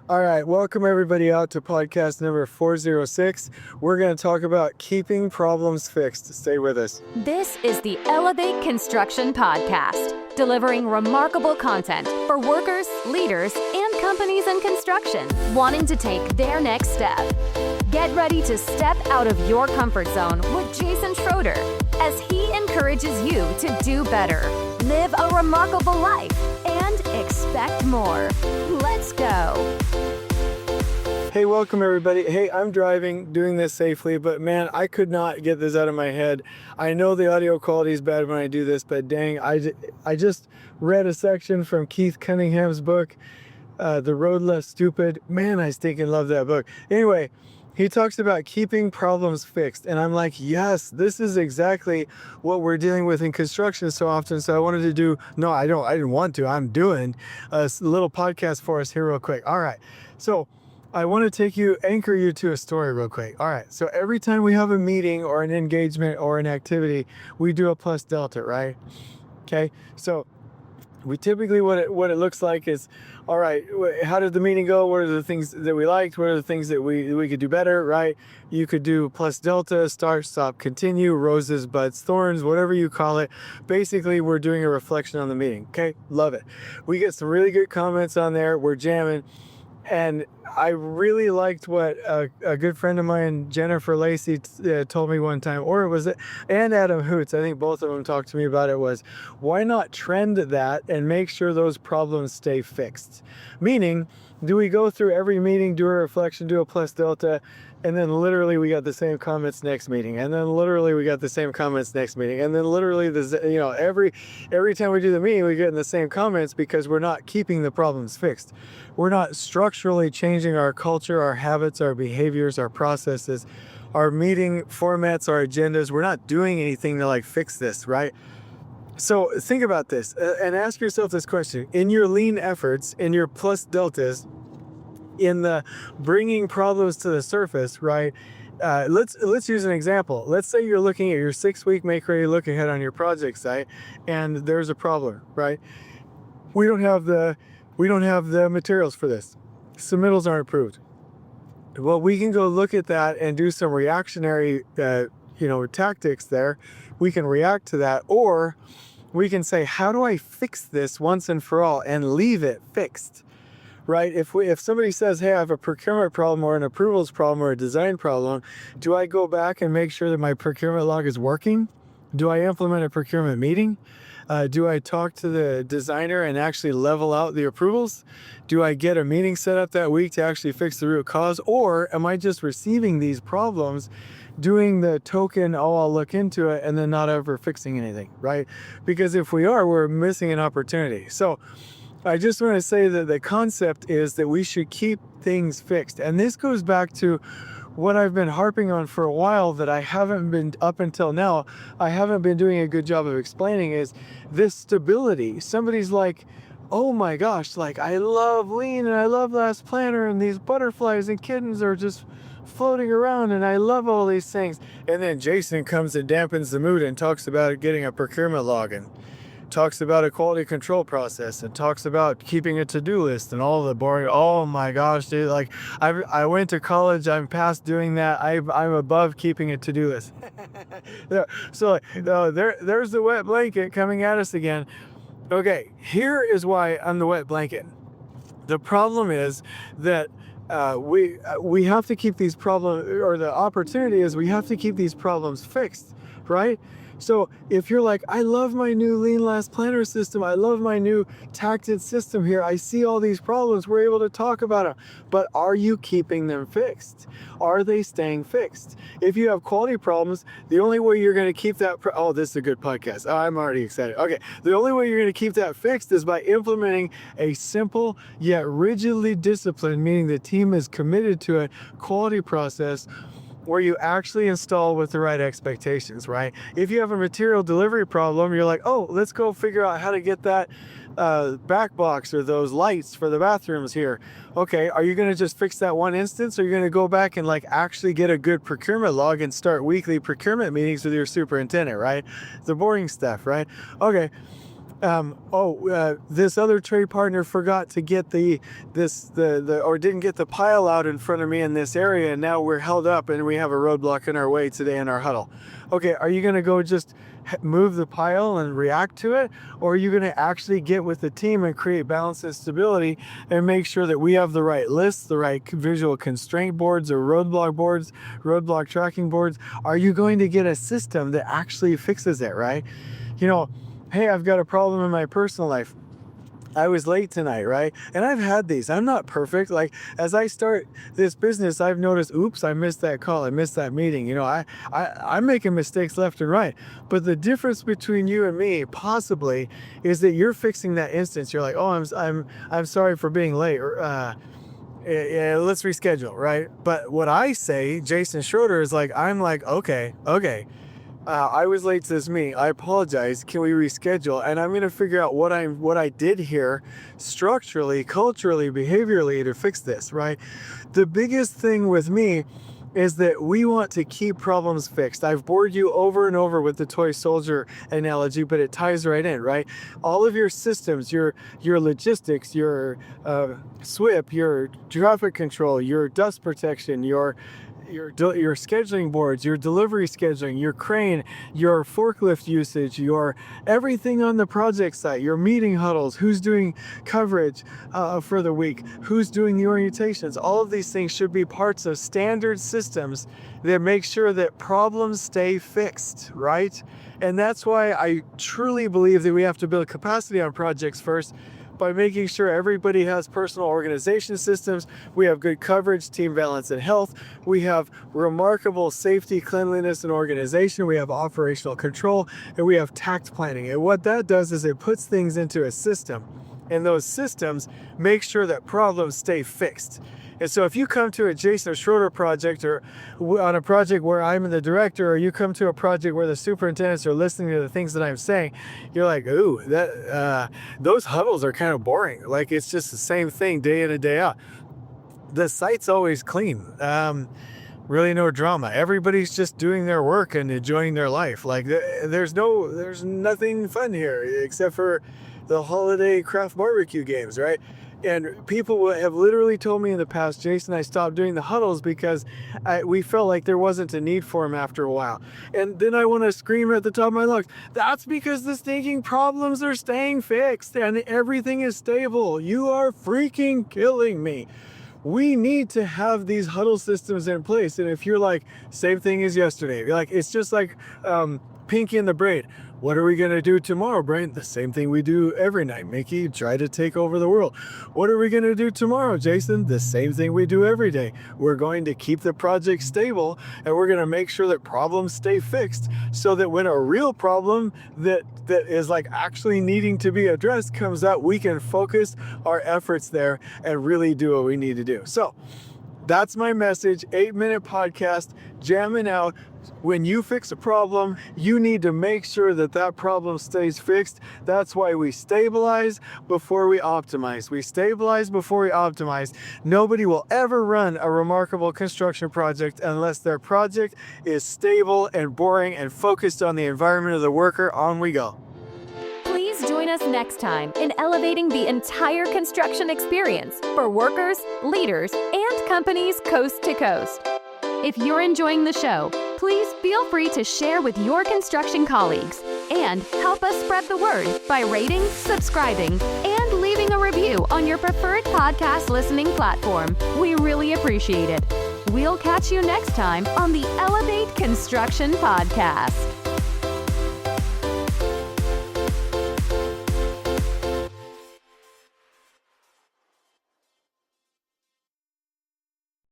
All right, welcome everybody out to podcast number 406. We're going to talk about keeping problems fixed. Stay with us. This is the Elevate Construction Podcast, delivering remarkable content for workers, leaders, and companies in construction wanting to take their next step. Get ready to step out of your comfort zone with Jason Schroeder as he encourages you to do better, live a remarkable life, and expect more. Let's go. Hey, welcome everybody. Hey, I'm driving, doing this safely, but man, I could not get this out of my head. I know the audio quality is bad when I do this, but dang, I just read a section from Keith Cunningham's book, The Road Less Stupid. Man, I stinking love that book. Anyway, he talks about keeping problems fixed. And I'm like, yes, this is exactly what we're dealing with in construction so often. So I wanted to do, no, I didn't want to. I'm doing a little podcast for us here real quick. All right. So I want to anchor you to a story real quick. All right. So every time we have a meeting or an engagement or an activity, we do a plus delta, right? Okay. So we typically, what it looks like is, all right, how did the meeting go? What are the things that we liked? What are the things that we could do better, right? You could do plus delta, start, stop, continue, roses, buds, thorns, whatever you call it. Basically, we're doing a reflection on the meeting. Okay. Love it. We get some really good comments on there. We're jamming. And I really liked what a good friend of mine, Jennifer Lacey, told me one time, or was it, and Adam Hoots, I think both of them talked to me about it, was why not trend that and make sure those problems stay fixed? Meaning, do we go through every meeting, do a reflection, do a plus delta, and then literally we got the same comments next meeting, and then literally we got the same comments next meeting, and then literally every time we do the meeting we get in the same comments because we're not keeping the problems fixed. We're not structurally changing our culture, our habits, our behaviors, our processes, our meeting formats, our agendas. We're not doing anything to fix this, right? So think about this and ask yourself this question. In your lean efforts, in your plus deltas, in the bringing problems to the surface, right? Let's use an example. Let's say you're looking at your 6-week make ready look ahead on your project site, and there's a problem, right? We don't have the materials for this. Submittals aren't approved. Well, we can go look at that and do some reactionary, tactics there. We can react to that, or we can say, how do I fix this once and for all and leave it fixed? Right? If somebody says, hey, I have a procurement problem or an approvals problem or a design problem, do I go back and make sure that my procurement log is working? Do I implement a procurement meeting? Do I talk to the designer and actually level out the approvals? Do I get a meeting set up that week to actually fix the root cause? Or am I just receiving these problems, doing the token, oh, I'll look into it, and then not ever fixing anything, right? Because if we are, we're missing an opportunity. So I just want to say that the concept is that we should keep things fixed. And this goes back to what I've been harping on for a while that I haven't been, up until now, I haven't been doing a good job of explaining, is this stability. Somebody's like, oh my gosh, I love lean and I love last planner and these butterflies and kittens are just floating around and I love all these things. And then Jason comes and dampens the mood and talks about getting a procurement log and talks about a quality control process and talks about keeping a to-do list and all the boring, oh my gosh, dude, I went to college, I'm past doing that, I'm above keeping a to-do list. So there's the wet blanket coming at us again. Okay, here is why I'm the wet blanket. The problem is that we have to keep these problems, or the opportunity is we have to keep these problems fixed, right? So if you're like, I love my new lean last planner system, I love my new tacted system here, I see all these problems, we're able to talk about them, but are you keeping them fixed? Are they staying fixed? If you have quality problems, the only way you're going to keep that, oh, this is a good podcast. Oh, I'm already excited. Okay. The only way you're going to keep that fixed is by implementing a simple yet rigidly disciplined, meaning the team is committed to a quality process where you actually install with the right expectations, right? If you have a material delivery problem, you're like, oh, let's go figure out how to get that back box or those lights for the bathrooms here. Okay, are you going to just fix that one instance, or are you going to go back and actually get a good procurement log and start weekly procurement meetings with your superintendent, right? The boring stuff, right? Okay. This other trade partner forgot to get or didn't get the pile out in front of me in this area, and now we're held up and we have a roadblock in our way today in our huddle. Okay, are you going to go just move the pile and react to it, or are you going to actually get with the team and create balance and stability and make sure that we have the right lists, the right visual constraint boards or roadblock tracking boards? Are you going to get a system that actually fixes it, right? Hey, I've got a problem in my personal life. I was late tonight, right? And I've had these. I'm not perfect. Like, as I start this business, I've noticed, oops, I missed that call. I missed that meeting. I'm making mistakes left and right. But the difference between you and me, possibly, is that you're fixing that instance. You're like, oh, I'm sorry for being late. Or, yeah, let's reschedule, right? But what I say, Jason Schroeder, is like, I'm like, okay. I was late to this meeting. I apologize. Can we reschedule? And I'm going to figure out what I did here structurally, culturally, behaviorally to fix this, right? The biggest thing with me is that we want to keep problems fixed. I've bored you over and over with the toy soldier analogy, but it ties right in, right? All of your systems, your logistics, your SWIP, your traffic control, your dust protection, your scheduling boards, your delivery scheduling, your crane, your forklift usage, your everything on the project site, your meeting huddles, who's doing coverage for the week, who's doing the orientations. All of these things should be parts of standard systems that make sure that problems stay fixed, right? And that's why I truly believe that we have to build capacity on projects first, by making sure everybody has personal organization systems. We have good coverage, team balance, and health. We have remarkable safety, cleanliness, and organization. We have operational control, and we have tact planning. And what that does is it puts things into a system, and those systems make sure that problems stay fixed. And so if you come to a Jason or Schroeder project, or on a project where I'm the director, or you come to a project where the superintendents are listening to the things that I'm saying, you're like, ooh, those huddles are kind of boring. Like, it's just the same thing day in and day out. The site's always clean. Really no drama. Everybody's just doing their work and enjoying their life. Like, there's nothing fun here except for the holiday craft barbecue games, right? And people have literally told me in the past, Jason, I stopped doing the huddles because we felt like there wasn't a need for them after a while. And then I want to scream at the top of my lungs, that's because the stinking problems are staying fixed and everything is stable. You are freaking killing me. We need to have these huddle systems in place. And if you're like, same thing as yesterday, you're like, it's just like Pinky and the Braid. What are we going to do tomorrow, Brain? The same thing we do every night, Mickey. Try to take over the world. What are we going to do tomorrow, Jason? The same thing we do every day. We're going to keep the project stable, and we're going to make sure that problems stay fixed so that when a real problem that is like actually needing to be addressed comes out, we can focus our efforts there and really do what we need to do. So that's my message. 8-minute podcast, jamming out. When you fix a problem, you need to make sure that that problem stays fixed. That's why we stabilize before we optimize. We stabilize before we optimize. Nobody will ever run a remarkable construction project unless their project is stable and boring and focused on the environment of the worker. On we go. Please join us next time in elevating the entire construction experience for workers, leaders, and companies coast to coast. If you're enjoying the show, please feel free to share with your construction colleagues and help us spread the word by rating, subscribing, and leaving a review on your preferred podcast listening platform. We really appreciate it. We'll catch you next time on the Elevate Construction Podcast.